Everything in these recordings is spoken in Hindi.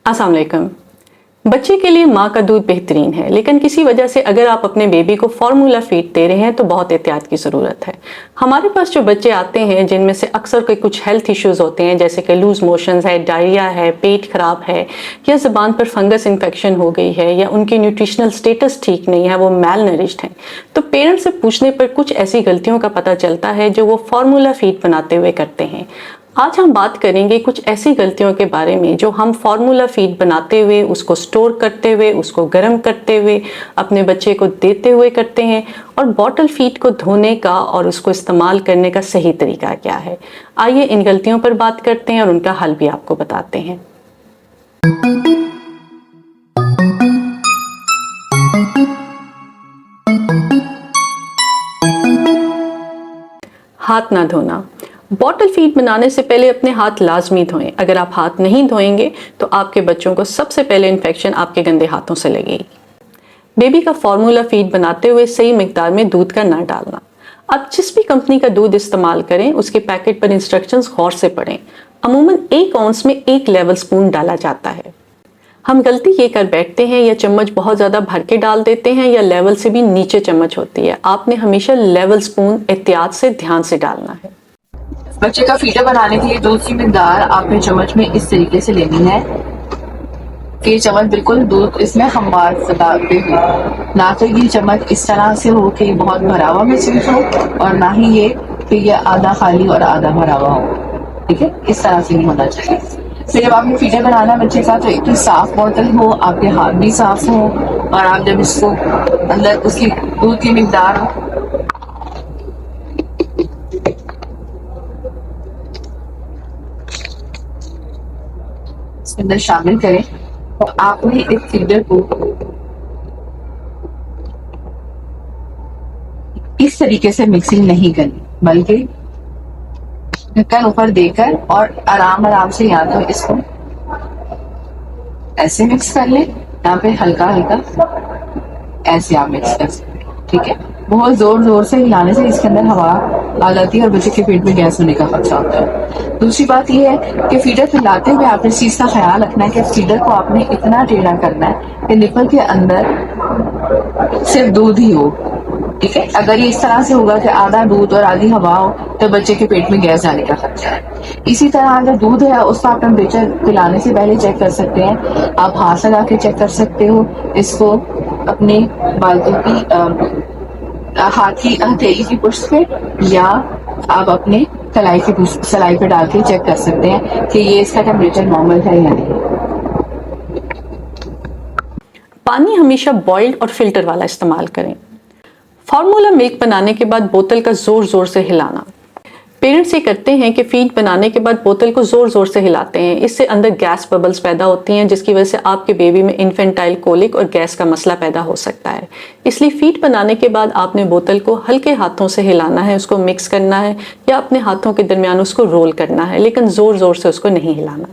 अस्सलाम वालेकुम। बच्चे के लिए माँ का दूध बेहतरीन है, लेकिन किसी वजह से अगर आप अपने बेबी को फार्मूला फीड दे रहे हैं तो बहुत एहतियात की ज़रूरत है। हमारे पास जो बच्चे आते हैं जिनमें से अक्सर कोई कुछ हेल्थ इश्यूज होते हैं, जैसे कि लूज मोशंस है, डायरिया है, पेट खराब है, या ज़बान पर फंगस इन्फेक्शन हो गई है, या उनकी न्यूट्रिशनल स्टेटस ठीक नहीं है, वो मेल नरिश्ड हैं, तो पेरेंट्स से पूछने पर कुछ ऐसी गलतियों का पता चलता है जो वो फार्मूला फीड बनाते हुए करते हैं। आज हम बात करेंगे कुछ ऐसी गलतियों के बारे में जो हम फार्मूला फीड बनाते हुए, उसको स्टोर करते हुए, उसको गर्म करते हुए, अपने बच्चे को देते हुए करते हैं, और बॉटल फीड को धोने का और उसको इस्तेमाल करने का सही तरीका क्या है। आइए इन गलतियों पर बात करते हैं और उनका हल भी आपको बताते हैं। हाथ ना धोना। बॉटल फीड बनाने से पहले अपने हाथ लाजमी धोएं। अगर आप हाथ नहीं धोएंगे तो आपके बच्चों को सबसे पहले इन्फेक्शन आपके गंदे हाथों से लगेगी। बेबी का फार्मूला फीड बनाते हुए सही मिकदार में दूध का ना डालना। आप जिस भी कंपनी का दूध इस्तेमाल करें उसके पैकेट पर इंस्ट्रक्शंस गौर से पढ़ें। अमूमन 1 औंस में 1 लेवल स्पून डाला जाता है। हम गलती ये कर बैठते हैं, या चम्मच बहुत ज्यादा भर के डाल देते हैं, या लेवल से भी नीचे चम्मच होती है। आपने हमेशा लेवल स्पून एहतियात से ध्यान से डालना है। बच्चे का फीडर बनाने के लिए दूध की मिकदार आपने चम्मच में इस तरीके से लेनी है कि चम्मच बिल्कुल दूध इसमें हमवार सतह पे हो, ना तो ये चम्मच इस तरह से हो कि बहुत भरा हुआ महसूस हो, और ना ही ये कि ये आधा खाली और आधा भरा हुआ हो। ठीक है, इस तरह से नहीं होना चाहिए। फिर जब आपने फीडर बनाना बच्चे का, तो एक तो साफ बोतल हो, आपके हाथ भी साफ हो, और आप जब इसको अंदर उसकी दूध की मिकदार अंदर शामिल करें, तो आपने इस फीडर को इस तरीके से मिक्सिंग नहीं करनी, बल्कि ढक्कन ऊपर देकर और आराम आराम से, या तो इसको ऐसे मिक्स कर लें, यहाँ पे हल्का हल्का ऐसे आप मिक्स कर सकते हैं। ठीक है, बहुत जोर जोर से हिलाने से इसके अंदर हवा आ जाती है और बच्चे के पेट में गैस होने का खतरा होता है। दूसरी बात यह है कि फीडर पिलाते हुए आपने इस चीज का ख्याल रखना है कि फीडर को आपने इतना टेढ़ा करना है कि निपल के अंदर सिर्फ दूध ही हो। ठीक है, अगर ये इस तरह से होगा कि आधा दूध और आधी हवा हो, तो बच्चे के पेट में गैस जाने का खतरा है। इसी तरह अगर दूध है उसका आप टेम्परेचर पिलाने से पहले चेक कर सकते हैं। आप हाथ लगा के चेक कर सकते हो इसको अपने बालों की हाथ की हथेली की पुष्ट पे, या आप अपने सलाई पे डाल के चेक कर सकते हैं कि ये इसका टेम्परेचर नॉर्मल है या नहीं। पानी हमेशा बॉइल्ड और फिल्टर वाला इस्तेमाल करें। फार्मूला मिल्क बनाने के बाद बोतल का जोर जोर से हिलाना। पेरेंट्स ये करते हैं कि फीड बनाने के बाद बोतल को जोर जोर से हिलाते हैं। इससे अंदर गैस बबल्स पैदा होती हैं, जिसकी वजह से आपके बेबी में इन्फेंटाइल कोलिक और गैस का मसला पैदा हो सकता है। इसलिए फीड बनाने के बाद आपने बोतल को हल्के हाथों से हिलाना है, उसको मिक्स करना है, या अपने हाथों के दरमियान उसको रोल करना है, लेकिन जोर जोर से उसको नहीं हिलाना।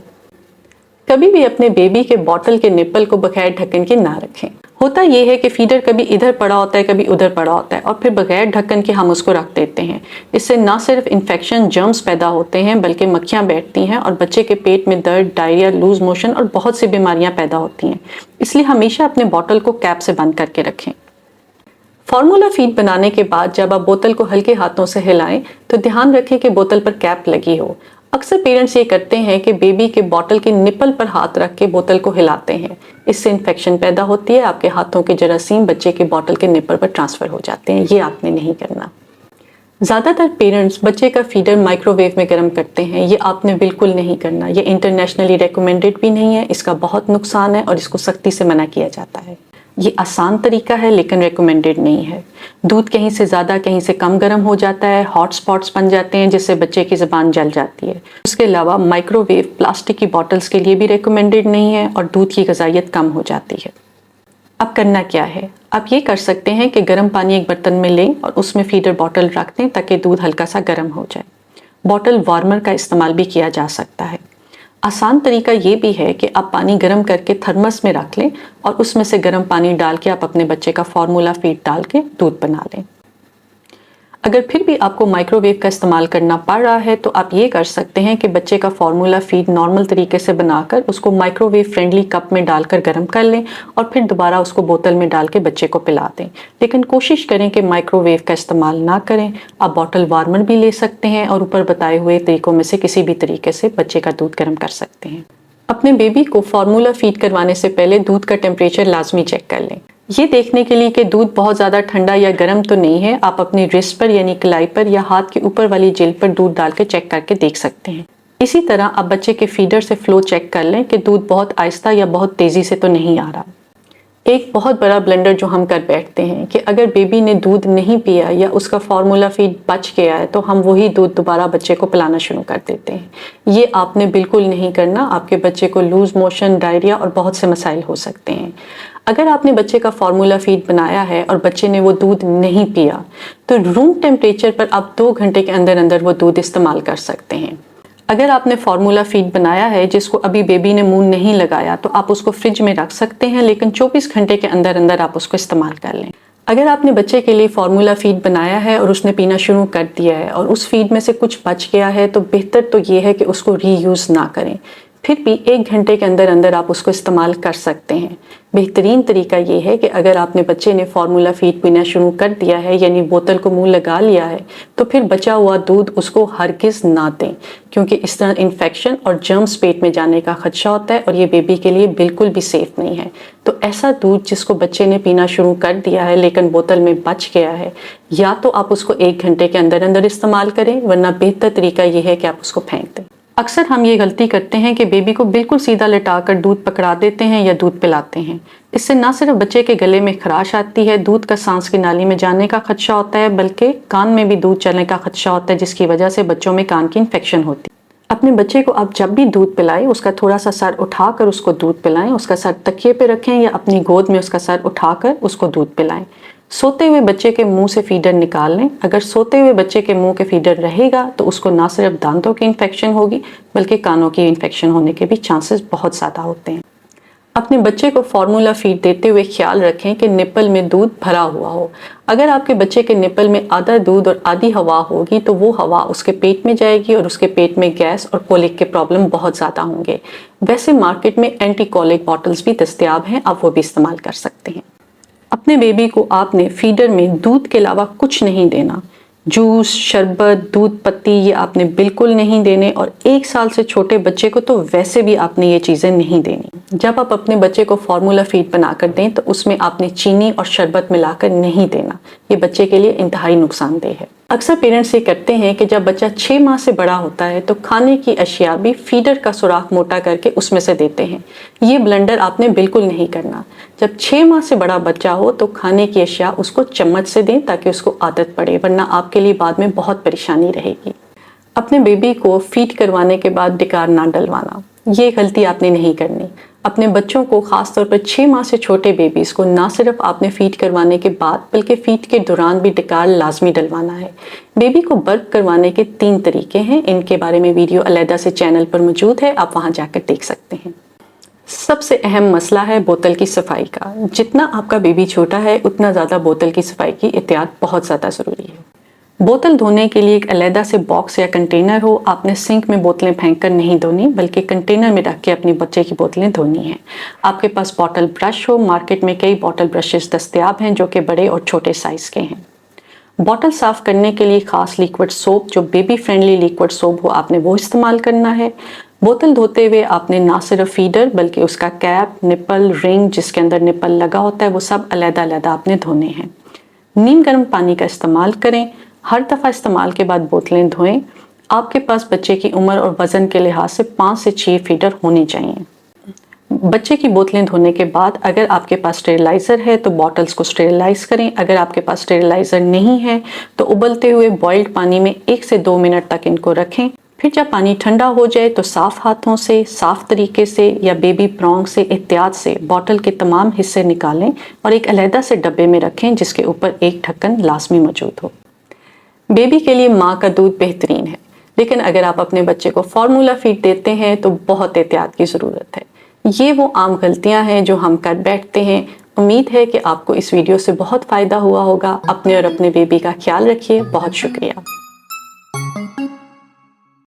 कभी भी अपने बेबी के बॉटल के निप्पल को बगैर ढक्कन के ना रखें। होता यह है कि फीडर कभी इधर पड़ा होता है, कभी उधर पड़ा होता है, और फिर बगैर ढक्कन के हम उसको रख देते हैं। इससे ना सिर्फ इन्फेक्शन जर्म्स पैदा होते हैं, बल्कि मक्खियां बैठती हैं और बच्चे के पेट में दर्द, डायरिया, लूज मोशन और बहुत सी बीमारियां पैदा होती हैं। इसलिए हमेशा अपने बॉटल को कैप से बंद करके रखें। फार्मूला फीड बनाने के बाद जब आप बोतल को हल्के हाथों से हिलाएं तो ध्यान रखें कि बोतल पर कैप लगी हो। अक्सर पेरेंट्स ये करते हैं कि बेबी के बॉटल के निपल पर हाथ रख के बोतल को हिलाते हैं। इससे इन्फेक्शन पैदा होती है, आपके हाथों के जरासीम बच्चे के बॉटल के निपल पर ट्रांसफर हो जाते हैं। ये आपने नहीं करना। ज़्यादातर पेरेंट्स बच्चे का फीडर माइक्रोवेव में गर्म करते हैं। ये आपने बिल्कुल नहीं करना। ये इंटरनेशनली रिकमेंडेड भी नहीं है, इसका बहुत नुकसान है और इसको सख्ती से मना किया जाता है। ये आसान तरीका है लेकिन रिकमेंडेड नहीं है। दूध कहीं से ज़्यादा कहीं से कम गर्म हो जाता है, हॉट स्पॉट्स बन जाते हैं जिससे बच्चे की ज़बान जल जाती है। उसके अलावा माइक्रोवेव प्लास्टिक की बॉटल्स के लिए भी रिकमेंडेड नहीं है और दूध की ग़िज़ाइयत कम हो जाती है। अब करना क्या है? आप ये कर सकते हैं कि गर्म पानी एक बर्तन में लें और उसमें फीडर बॉटल रख दें ताकि दूध हल्का सा गर्म हो जाए। बॉटल वार्मर का इस्तेमाल भी किया जा सकता है। आसान तरीका ये भी है कि आप पानी गर्म करके थर्मस में रख लें और उसमें से गर्म पानी डाल के आप अपने बच्चे का फार्मूला फीड डाल के दूध बना लें। अगर फिर भी आपको माइक्रोवेव का इस्तेमाल करना पड़ रहा है तो आप ये कर सकते हैं कि बच्चे का फार्मूला फीड नॉर्मल तरीके से बनाकर उसको माइक्रोवेव फ्रेंडली कप में डालकर गर्म कर लें और फिर दोबारा उसको बोतल में डाल के बच्चे को पिला दें। लेकिन कोशिश करें कि माइक्रोवेव का इस्तेमाल ना करें। आप बॉटल वार्मर भी ले सकते हैं और ऊपर बताए हुए तरीकों में से किसी भी तरीके से बच्चे का दूध गर्म कर सकते हैं। अपने बेबी को फार्मूला फीड करवाने से पहले दूध का टेम्परेचर लाजमी चेक कर लें। ये देखने के लिए कि दूध बहुत ज़्यादा ठंडा या गर्म तो नहीं है, आप अपनी रिस्ट पर यानी कलाई पर या हाथ के ऊपर वाली जेल पर दूध डाल के चेक करके देख सकते हैं। इसी तरह आप बच्चे के फीडर से फ्लो चेक कर लें कि दूध बहुत आहिस्ता या बहुत तेज़ी से तो नहीं आ रहा। एक बहुत बड़ा ब्लंडर जो हम कर बैठते हैं कि अगर बेबी ने दूध नहीं पिया या उसका फार्मूला फीड बच गया है तो हम वही दूध दोबारा बच्चे को पिलाना शुरू कर देते हैं। ये आपने बिल्कुल नहीं करना, आपके बच्चे को लूज मोशन, डायरिया और बहुत से मसाइल हो सकते हैं। अगर आपने बच्चे का फार्मूला फीड बनाया है और बच्चे ने वो दूध नहीं पिया तो रूम टेम्परेचर पर आप 2 घंटे के अंदर अंदर वो दूध इस्तेमाल कर सकते हैं। अगर आपने फार्मूला फीड बनाया है जिसको अभी बेबी ने मुंह नहीं लगाया तो आप उसको फ्रिज में रख सकते हैं, लेकिन 24 घंटे के अंदर अंदर आप उसको इस्तेमाल कर लें। अगर आपने बच्चे के लिए फार्मूला फीड बनाया है और उसने पीना शुरू कर दिया है और उस फीड में से कुछ बच गया है तो बेहतर तो ये है कि उसको रीयूज़ ना करें। फिर भी 1 घंटे के अंदर अंदर आप उसको इस्तेमाल कर सकते हैं। बेहतरीन तरीका ये है कि अगर आपने बच्चे ने फार्मूला फीड पीना शुरू कर दिया है यानी बोतल को मुंह लगा लिया है तो फिर बचा हुआ दूध उसको हरगिज़ ना दें, क्योंकि इस तरह इन्फेक्शन और जर्म्स पेट में जाने का खदशा होता है और ये बेबी के लिए बिल्कुल भी सेफ नहीं है। तो ऐसा दूध जिसको बच्चे ने पीना शुरू कर दिया है लेकिन बोतल में बच गया है, या तो आप उसको 1 घंटे के अंदर अंदर इस्तेमाल करें, वरना बेहतर तरीका ये है कि आप उसको फेंक दें। अक्सर हम ये गलती करते हैं कि बेबी को बिल्कुल सीधा लिटाकर दूध पकड़ा देते हैं या दूध पिलाते हैं। इससे ना सिर्फ बच्चे के गले में खराश आती है, दूध का सांस की नाली में जाने का खदशा होता है, बल्कि कान में भी दूध चलने का खदशा होता है, जिसकी वजह से बच्चों में कान की इन्फेक्शन होती है। अपने बच्चे को आप जब भी दूध पिलाएं उसका थोड़ा सा सर उठाकर उसको दूध पिलाएं, उसका सर तकिए पे रखें या अपनी गोद में उसका सर उठाकर उसको दूध पिलाएं। सोते हुए बच्चे के मुंह से फीडर निकाल लें। अगर सोते हुए बच्चे के मुंह के फीडर रहेगा तो उसको ना सिर्फ दांतों की इन्फेक्शन होगी बल्कि कानों की इन्फेक्शन होने के भी चांसेस बहुत ज़्यादा होते हैं। अपने बच्चे को फार्मूला फीड देते हुए ख्याल रखें कि निप्पल में दूध भरा हुआ हो। अगर आपके बच्चे के निप्पल में आधा दूध और आधी हवा होगी तो वो हवा उसके पेट में जाएगी और उसके पेट में गैस और कोलिक के प्रॉब्लम बहुत ज़्यादा होंगे। वैसे मार्केट में एंटी कोलिक बॉटल्स भी दस्तयाब हैं, आप वो भी इस्तेमाल कर सकते हैं। अपने बेबी को आपने फीडर में दूध के अलावा कुछ नहीं देना। जूस, शरबत, दूध पत्ती ये आपने बिल्कुल नहीं देने, और 1 साल से छोटे बच्चे को तो वैसे भी आपने ये चीज़ें नहीं देनी। जब आप अपने बच्चे को फार्मूला फीड बनाकर दें तो उसमें आपने चीनी और शरबत मिलाकर नहीं देना, ये बच्चे के लिए इंतहाई नुकसानदेह है। अक्सर पेरेंट्स ये करते हैं कि जब बच्चा 6 माह से बड़ा होता है तो खाने की अशिया भी फीडर का सुराख मोटा करके उसमें से देते हैं। ये ब्लंडर आपने बिल्कुल नहीं करना। जब 6 माह से बड़ा बच्चा हो तो खाने की अशिया उसको चम्मच से दें ताकि उसको आदत पड़े, वरना आपके लिए बाद में बहुत परेशानी रहेगी। अपने बेबी को फीड करवाने के बाद डिकार ना डलवाना, ये गलती आपने नहीं करनी। अपने बच्चों को खासतौर पर 6 माह से छोटे बेबीज़ को ना सिर्फ आपने फीड करवाने के बाद बल्कि फीड के दौरान भी डिकार लाजमी डलवाना है। बेबी को बर्प करवाने के 3 तरीके हैं, इनके बारे में वीडियो अलहदा से चैनल पर मौजूद है, आप वहां जाकर देख सकते हैं। सबसे अहम मसला है बोतल की सफाई का। जितना आपका बेबी छोटा है उतना ज़्यादा बोतल की सफाई की एहतियात बहुत ज़्यादा ज़रूरी है। बोतल धोने के लिए एक अलहदा से बॉक्स या कंटेनर हो। आपने सिंक में बोतलें फेंक कर नहीं धोनी बल्कि कंटेनर में रख के अपने बच्चे की बोतलें धोनी हैं। आपके पास बॉटल ब्रश हो। मार्केट में कई बॉटल ब्रशेस दस्तयाब हैं जो कि बड़े और छोटे साइज़ के हैं। बॉटल साफ़ करने के लिए ख़ास लिक्विड सोप, जो बेबी फ्रेंडली लिक्विड सोप हो, आपने वो इस्तेमाल करना है। बोतल धोते हुए आपने ना सिर्फ फीडर बल्कि उसका कैप, निप्पल, रिंग जिसके अंदर निप्पल लगा होता है, वो सब अलहदा अलहदा आपने धोने हैं। नीम गर्म पानी का इस्तेमाल करें। हर दफ़ा इस्तेमाल के बाद बोतलें धोएं। आपके पास बच्चे की उम्र और वज़न के लिहाज से 5 से 6 फीडर होने चाहिए। बच्चे की बोतलें धोने के बाद अगर आपके पास स्टेरिलाइज़र है तो बॉटल्स को स्टेरिलाइज करें। अगर आपके पास स्टेरिलाइज़र नहीं है तो उबलते हुए बॉइल्ड पानी में 1 से 2 मिनट तक इनको रखें। फिर जब पानी ठंडा हो जाए तो साफ़ हाथों से, साफ़ तरीके से या बेबी प्रॉन्ग से एहतियात से बॉटल के तमाम हिस्से निकालें और एक अलहदा से डब्बे में रखें जिसके ऊपर एक ढक्कन लाजमी मौजूद हो। बेबी के लिए माँ का दूध बेहतरीन है, लेकिन अगर आप अपने बच्चे को फार्मूला फीड देते हैं तो बहुत एहतियात की ज़रूरत है। ये वो आम गलतियां हैं जो हम कर बैठते हैं। उम्मीद है कि आपको इस वीडियो से बहुत फ़ायदा हुआ होगा। अपने और अपने बेबी का ख्याल रखिए। बहुत शुक्रिया।